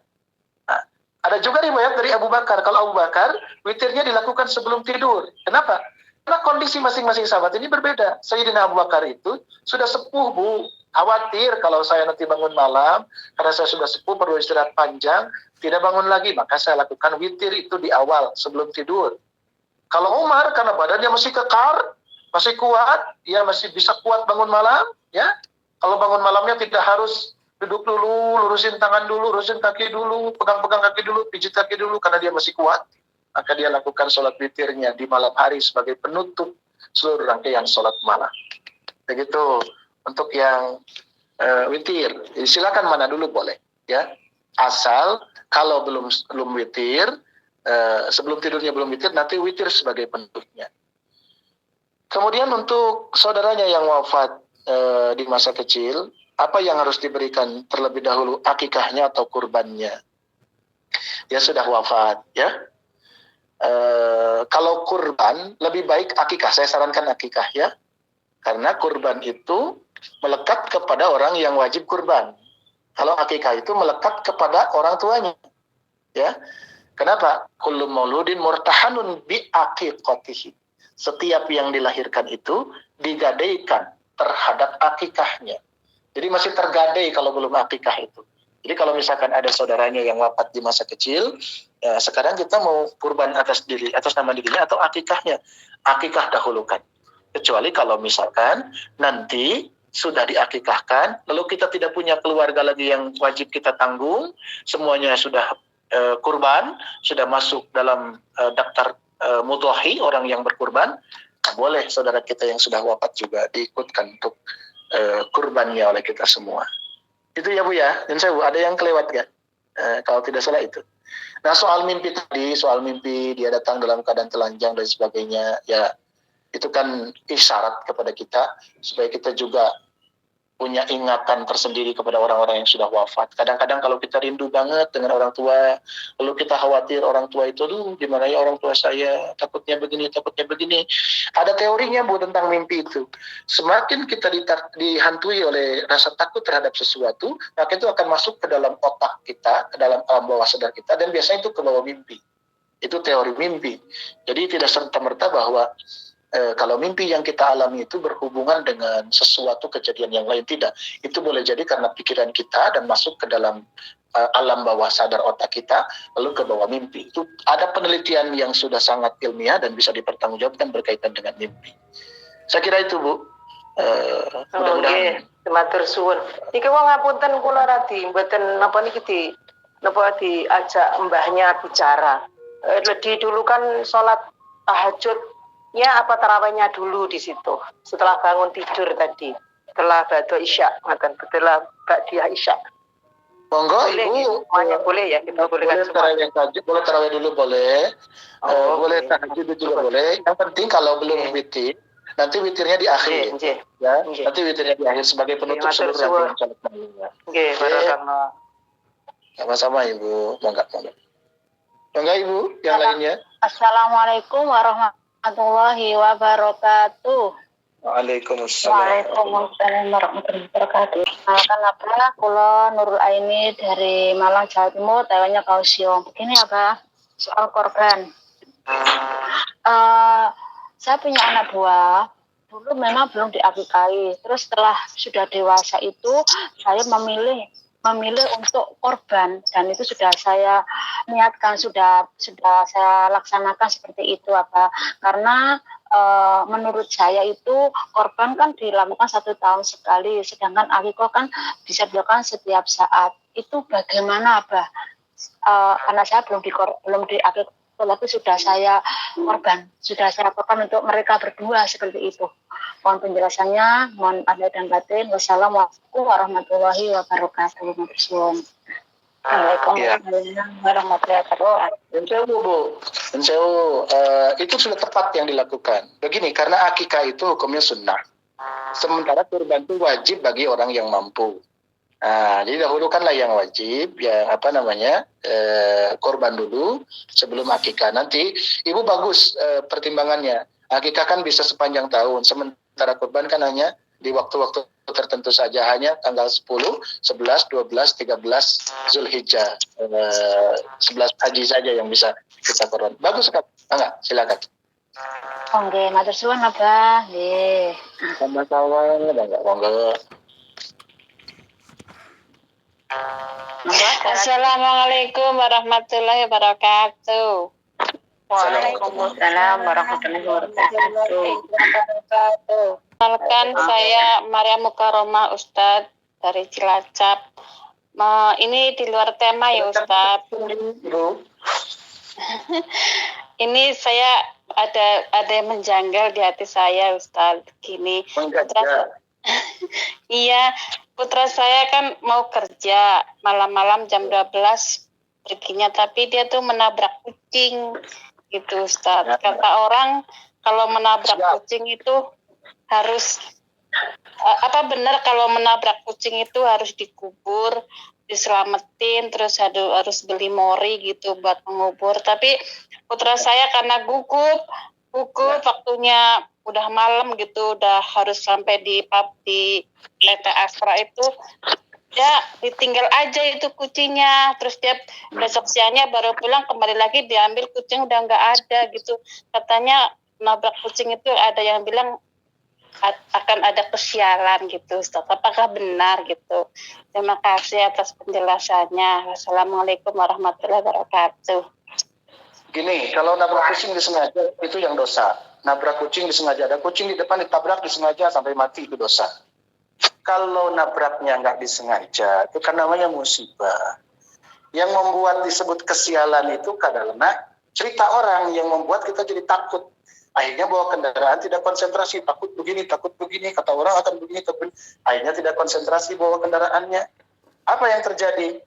Nah, ada juga riwayat dari Abu Bakar. Kalau Abu Bakar, witirnya dilakukan sebelum tidur. Kenapa? Karena kondisi masing-masing sahabat ini berbeda. Sayyidina Abu Bakar itu sudah sepuh, Bu. Khawatir kalau saya nanti bangun malam, karena saya sudah sepuh, perlu istirahat panjang, tidak bangun lagi, maka saya lakukan witir itu di awal, sebelum tidur. Kalau Umar, karena badannya masih kekar, masih kuat, ya masih bisa kuat bangun malam, ya. Kalau bangun malamnya tidak harus duduk dulu, lurusin tangan dulu, lurusin kaki dulu, pegang-pegang kaki dulu, pijit kaki dulu, karena dia masih kuat, maka dia lakukan sholat witirnya di malam hari sebagai penutup seluruh rangkaian sholat malam. Begitu untuk yang witir. Jadi silakan mana dulu boleh, ya. Asal kalau belum witir, sebelum tidurnya belum witir, nanti witir sebagai penutupnya. Kemudian untuk saudaranya yang wafat di masa kecil, apa yang harus diberikan terlebih dahulu, akikahnya atau kurbannya? Dia sudah wafat, ya. Kalau kurban lebih baik akikah. Saya sarankan akikah, ya. Karena kurban itu melekat kepada orang yang wajib kurban. Kalau akikah itu melekat kepada orang tuanya. Ya. Kenapa? Kullu mauludin murtahanun bi aqiqatihi. Setiap yang dilahirkan itu digadaikan terhadap akikahnya. Jadi masih tergadai kalau belum akikah itu. Jadi kalau misalkan ada saudaranya yang wafat di masa kecil, ya sekarang kita mau kurban atas nama dirinya atau akikahnya. Akikah dahulukan. Kecuali kalau misalkan nanti sudah diakikahkan, lalu kita tidak punya keluarga lagi yang wajib kita tanggung, semuanya sudah kurban, sudah masuk dalam daftar mudhahi, orang yang berkurban, boleh saudara kita yang sudah wafat juga diikutkan untuk kurbannya oleh kita semua. Itu ya Bu ya, dan saya Bu, ada yang kelewat ya? Kalau tidak salah itu. Nah soal mimpi tadi, soal mimpi dia datang dalam keadaan telanjang dan sebagainya, ya itu kan isyarat kepada kita supaya kita juga punya ingatan tersendiri kepada orang-orang yang sudah wafat. Kadang-kadang kalau kita rindu banget dengan orang tua, lalu kita khawatir orang tua itu, aduh gimana ya orang tua saya, takutnya begini, takutnya begini. Ada teorinya Bu tentang mimpi itu. Semakin kita dihantui oleh rasa takut terhadap sesuatu, maka itu akan masuk ke dalam otak kita, ke dalam alam bawah sadar kita, dan biasanya itu ke bawah mimpi. Itu teori mimpi. Jadi tidak serta-merta bahwa kalau mimpi yang kita alami itu berhubungan dengan sesuatu kejadian yang lain, tidak. Itu boleh jadi karena pikiran kita dan masuk ke dalam alam bawah sadar otak kita, lalu ke bawah mimpi. Itu ada penelitian yang sudah sangat ilmiah dan bisa dipertanggungjawabkan berkaitan dengan mimpi. Saya kira itu Bu. Mudah-mudahan. Matur suwun. Iki wong ngapunten kula radi mboten napa niki diajak mbahnya bicara. Lebih dulu kan sholat tahajudnya apa tarawihnya dulu di situ. Setelah bangun tidur tadi, setelah ba'da isya, setelah ba'da isya. Monggo boleh, Ibu. Semuanya boleh ya, kita boleh tarawih dulu boleh. Boleh tahajud juga boleh. Yang penting kalau belum witir, nanti witirnya di akhir. Ya, nanti witirnya di akhir sebagai penutup seluruh rangkaian salat malam. Nggih, barakallah. Sama-sama Ibu. Monggo. Enggak Ibu, yang lainnya. Assalamualaikum warahmatullahi wabarakatuh. Waalaikumsalam. Waalaikumsalam warahmatullahi wabarakatuh. Kenapa kula Nurul Aini dari Malang, Jawa Timur, tanya Kausiong. Begini apa? Soal korban. Saya punya anak buah. Dulu memang belum diakikahi. Terus setelah sudah dewasa itu, saya memilih untuk korban, dan itu sudah saya niatkan, sudah saya laksanakan seperti itu karena menurut saya itu korban kan dilakukan 1 tahun sekali, sedangkan akikoh kan bisa dilakukan setiap saat. Itu bagaimana karena saya belum diakikoh, tapi sudah saya lakukan untuk mereka berdua seperti itu. Mohon penjelasannya, mohon ada dan batin. Wassalamualaikum warahmatullahi wabarakatuh. Waalaikumsalam warahmatullahi wabarakatuh. Itu sudah tepat yang dilakukan. Begini, karena akikah itu hukumnya sunnah. Sementara kurban itu wajib bagi orang yang mampu. Jadi dahulukanlah yang wajib, korban dulu sebelum akikah. Nanti Ibu bagus pertimbangannya. Akikah kan bisa sepanjang tahun, sementara kurban kan hanya di waktu-waktu tertentu saja, hanya tanggal 10, 11, 12, 13 Zulhijjah, 11 haji saja yang bisa kita korban. Bagus sekali. Enggak, silakan. Oke, matur suwun Abah. Nggih. Sama-sama, monggo. Assalamualaikum warahmatullahi wabarakatuh. Waalaikumsalam warahmatullahi wabarakatuh. Perkenalkan, saya Maria Mukaromah Ustadz dari Cilacap. Ini di luar tema ya Ustadz. Ini saya ada yang menjanggal di hati saya Ustadz. Gini. Iya, putra saya kan mau kerja malam-malam jam 12 perginya, tapi dia tuh menabrak kucing gitu Ustadz. Kata orang kalau menabrak kucing itu harus benar kalau menabrak kucing itu harus dikubur, diselamatin, terus harus beli mori gitu buat mengubur. Tapi putra saya karena gugup waktunya udah malam gitu, udah harus sampai di PT Astra itu, ya ditinggal aja itu kucingnya. Terus dia besok siangnya baru pulang, kembali lagi diambil kucing udah nggak ada gitu. Katanya nabrak kucing itu ada yang bilang akan ada kesialan gitu Ustaz. Apakah benar gitu? Terima kasih atas penjelasannya. Wassalamualaikum warahmatullahi wabarakatuh. Gini, kalau nabrak kucing disengaja itu yang dosa. Nabrak kucing disengaja, ada kucing di depan ditabrak disengaja sampai mati, itu dosa. Kalau nabraknya nggak disengaja, itu kan namanya musibah. Yang membuat disebut kesialan itu karena cerita orang yang membuat kita jadi takut. Akhirnya bawa kendaraan tidak konsentrasi, takut begini, kata orang akan begini, akhirnya tidak konsentrasi bawa kendaraannya. Apa yang terjadi?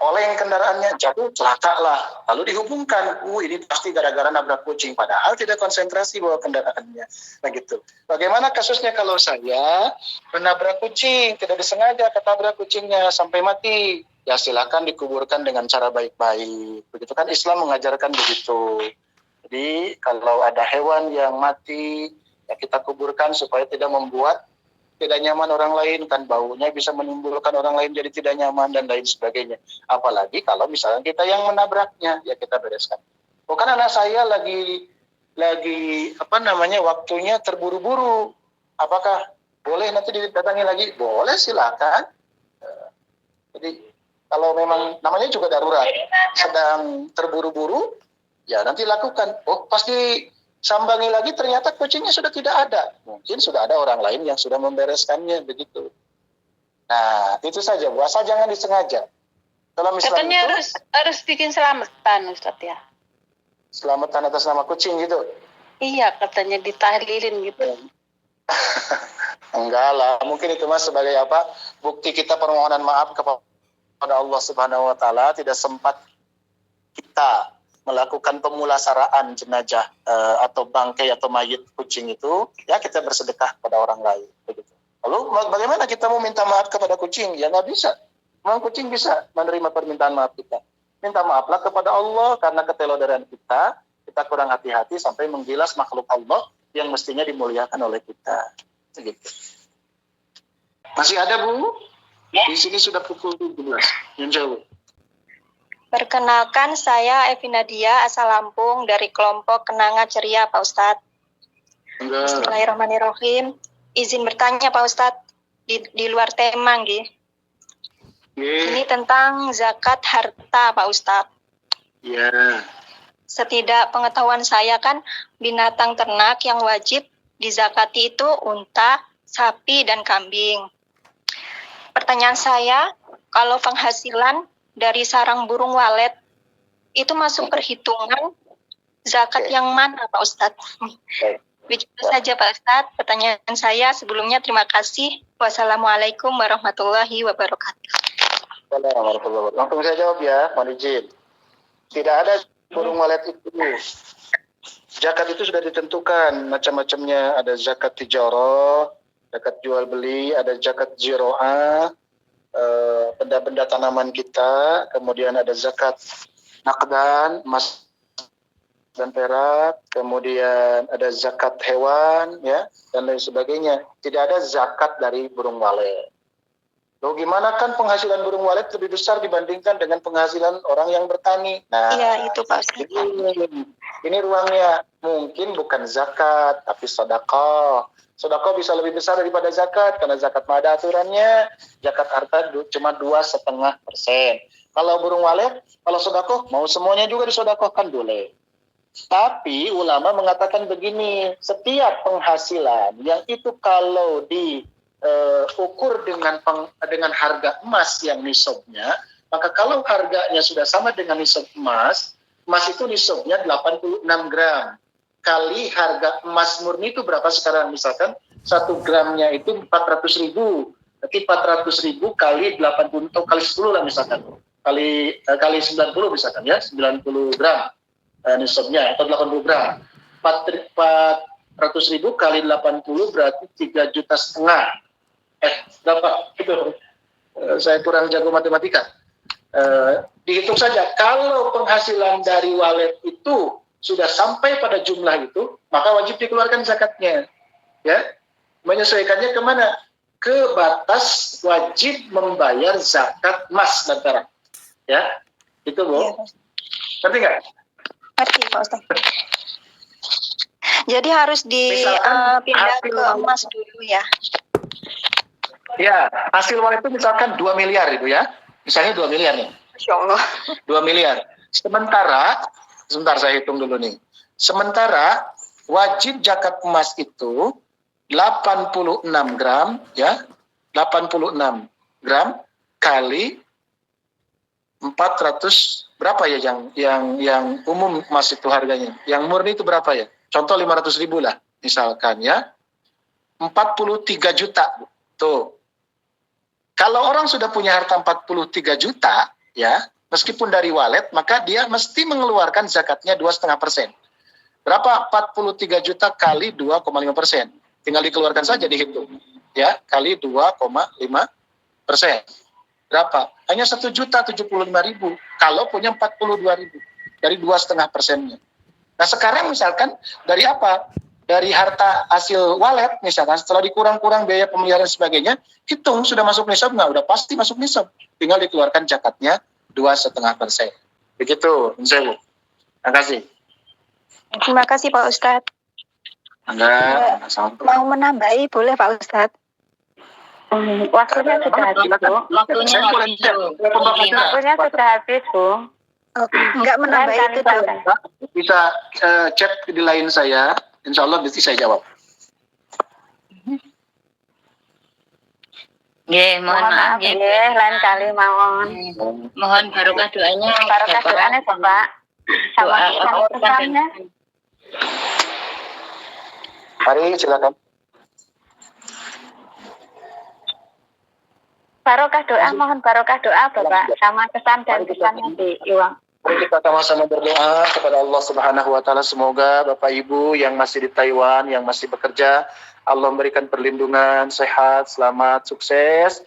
Oleh yang kendaraannya jatuh, celaka lah. Lalu dihubungkan, ini pasti gara-gara nabrak kucing. Padahal tidak konsentrasi bawa kendaraannya. Nah gitu. Bagaimana kasusnya kalau saya menabrak kucing, tidak disengaja ketabrak kucingnya sampai mati? Ya silakan dikuburkan dengan cara baik-baik. Begitu kan Islam mengajarkan begitu. Jadi kalau ada hewan yang mati, ya kita kuburkan supaya tidak membuat tidak nyaman orang lain, kan baunya bisa menimbulkan orang lain jadi tidak nyaman dan lain sebagainya. Apalagi kalau misalnya kita yang menabraknya, ya kita bereskan. Bukan anak saya lagi waktunya terburu-buru. Apakah boleh nanti didatangi lagi? Boleh, silakan. Jadi kalau memang namanya juga darurat, sedang terburu-buru, ya nanti lakukan. Oh, pasti sambangi lagi ternyata kucingnya sudah tidak ada. Mungkin sudah ada orang lain yang sudah membereskannya begitu. Nah, itu saja. Puasa jangan disengaja. Dalam Islam Katanya itu, harus bikin selamatan, Ustaz ya. selamatan atas nama kucing gitu. Iya, katanya ditahlilin gitu. Enggak lah, mungkin itu mas sebagai apa? Bukti kita permohonan maaf kepada Allah Subhanahu wa taala, tidak sempat kita melakukan pemulasaraan jenazah atau bangkai atau mayit kucing itu, ya kita bersedekah kepada orang lain begitu. Lalu bagaimana kita mau minta maaf kepada kucing? Ya nggak bisa. Memang kucing bisa menerima permintaan maaf kita. Minta maaflah kepada Allah karena keteloderan kita kurang hati-hati sampai menggilas makhluk Allah yang mestinya dimuliakan oleh kita. Begitu. Masih ada Bu? Di sini sudah pukul 17. Yang jauh. Perkenalkan, saya Evi Nadia, asal Lampung, dari kelompok Kenanga Ceria, Pak Ustadz. Bismillahirrahmanirrahim. Izin bertanya, Pak Ustadz, di luar tema, nggih. Ini tentang zakat harta, Pak Ustadz. Iya. Setidak pengetahuan saya kan, binatang ternak yang wajib dizakati itu unta, sapi, dan kambing. Pertanyaan saya, kalau penghasilan dari sarang burung walet itu masuk perhitungan zakat yang mana, Pak Ustadz? Begitu saja, Pak Ustadz, pertanyaan saya. Sebelumnya terima kasih. Wassalamualaikum warahmatullahi wabarakatuh. Langsung saya jawab ya, mohon izin. Tidak ada burung walet itu. Zakat itu sudah ditentukan macam-macamnya. Ada zakat tijarah, zakat jual beli, ada zakat ziro'ah, benda-benda tanaman kita, kemudian ada zakat nakdan, emas dan perak, kemudian ada zakat hewan, ya, dan lain sebagainya. Tidak ada zakat dari burung walet. Loh, gimana kan penghasilan burung walet lebih besar dibandingkan dengan penghasilan orang yang bertani? Nah, iya itu Pak Ustadz. Ini ruangnya mungkin bukan zakat, tapi sedekah. Sedekah bisa lebih besar daripada zakat, karena zakat mah ada aturannya. Zakat harta cuma 2,5%. Kalau burung walet, kalau sedekah mau semuanya juga disedekahkan boleh. Tapi ulama mengatakan begini, setiap penghasilan yang itu kalau diukur dengan harga emas yang nisabnya, maka kalau harganya sudah sama dengan nisab emas itu nisabnya 86 gram. Kali harga emas murni itu berapa sekarang? Misalkan 1 gramnya itu 400.000. Berarti 400.000 kali 80 atau kali 10 lah misalkan. Kali 90 misalkan ya, 90 gram nisabnya atau 80 gram. 400.000 kali 80 berarti 3,5 juta. Berapa? Itu. Saya kurang jago matematika. Dihitung saja. Kalau penghasilan dari walet itu sudah sampai pada jumlah itu, maka wajib dikeluarkan zakatnya. Ya, menyesuaikannya kemana? Ke batas wajib membayar zakat emas dan perak. Ya, itu Bu. Ngerti nggak? Ngerti Pak Ustadz. Jadi harus dipindah ke emas dulu ya. Ya, hasil walet itu misalkan 2 miliar itu ya. Misalnya 2 miliar nih. Masya Allah. 2 miliar. Sebentar saya hitung dulu nih. Sementara wajib zakat emas itu 86 gram ya. 86 gram kali 400 berapa ya yang umum emas itu harganya. Yang murni itu berapa ya? Contoh 500.000 lah misalkan ya. 43 juta. Tuh. Kalau orang sudah punya harta 43 juta ya, meskipun dari walet, maka dia mesti mengeluarkan zakatnya 2,5%. Berapa? 43 juta kali 2,5%. Tinggal dikeluarkan saja, dihitung. Ya, kali 2,5%. Berapa? Hanya 1.075.000 kalau punya 42.000 dari 2,5%-nya. Nah sekarang misalkan dari apa? Dari harta hasil walet misalkan, setelah dikurang-kurang biaya pemeliharaan dan sebagainya, hitung sudah masuk nisab nggak? Udah pasti masuk nisab. Tinggal dikeluarkan zakatnya 2,5%. Begitu, Insyaallah. Terima kasih. Terima kasih Pak Ustadz. Anda Mau menambahi boleh Pak Ustadz? Waktunya sudah habis, Bu. Waktunya habis, Bu. Waktunya sudah habis, Bu. Oh, enggak menambahi itu dong. bisa chat di line saya, insya Allah nanti saya jawab. Nggih, mohon maaf nggih, nggih. lain kali mohon. Mohon barokah doanya. Barokah doanya, Bapak. Sama pesannya. Mari silakan. Barokah doa, mohon barokah doa, Bapak. Sama kesan dan pesannya di Iwang. Mari kita sama-sama berdoa kepada Allah Subhanahu wa taala, semoga Bapak Ibu yang masih di Taiwan, yang masih bekerja, Allah memberikan perlindungan, sehat, selamat, sukses.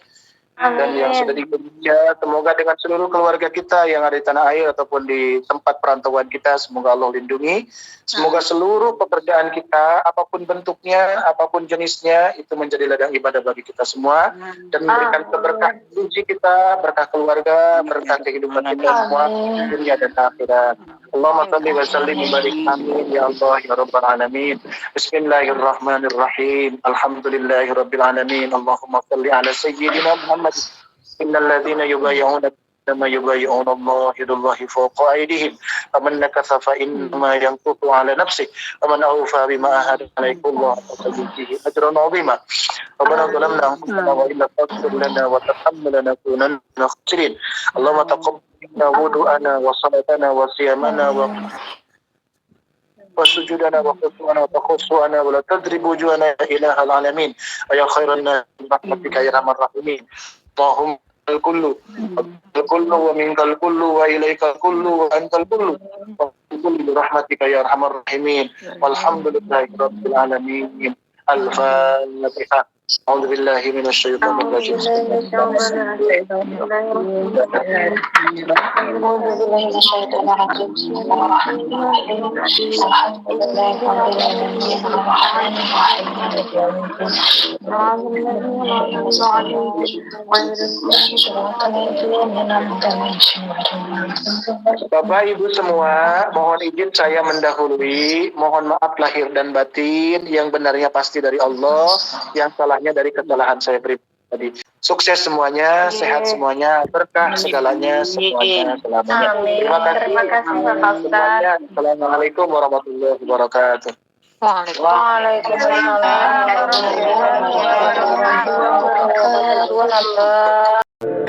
Dan yang sudah di Indonesia, semoga dengan seluruh keluarga kita yang ada di tanah air ataupun di tempat perantauan kita, semoga Allah lindungi. Semoga seluruh pekerjaan kita, apapun bentuknya, apapun jenisnya, itu menjadi ladang ibadah bagi kita semua. Dan memberikan keberkahan rezeki kita, berkah keluarga, berkah kehidupan kita semua, dunia dan akhirat. Allahumma salli wa sallim wa barik amin ya Allah ya rabbal alamin. Bismillahirrahmanirrahim. Alhamdulillahi rabbil alamin. Allahumma salli ala sayyidina Muhammad. Innal ladzina yubayyi'unaka kama yubayyi'una Allah yadullahi fawqa aydihim. Faman nakatha fa innama yanqutu ala nafsihi. Faman awfa bima ahada alayhi Allah faqad ajran 'azima. ربنا ظلمنا أنفسنا وإن لم تغفر لنا وترحمنا لنكونن من الخاسرين. اللهم تقبل منا وضوءنا وصلاتنا وصيامنا وسجودنا وخشوعنا وتخشوعنا ولا تضرب وجوهنا يا إله العالمين ويا خير الناس برحمتك يا أرحم الراحمين. اللهم الكل ومنك الكل وإليك الكل وأنت الكل والكل برحمتك يا أرحم الراحمين والحمد لله رب العالمين. الفاتحة. أعوذ بالله من الشيطان الرجيم. Bapak Ibu semua, mohon izin saya mendahului. Mohon maaf lahir dan batin, yang benarnya pasti dari Allah, yang salahnya dari kesalahan saya pribadi. Sukses semuanya, sehat semuanya, berkah segalanya, semuanya selamanya. Terima kasih. Terima kasih Bapak Ustaz. Assalamualaikum warahmatullahi wabarakatuh. Waalaikumsalam warahmatullahi wabarakatuh.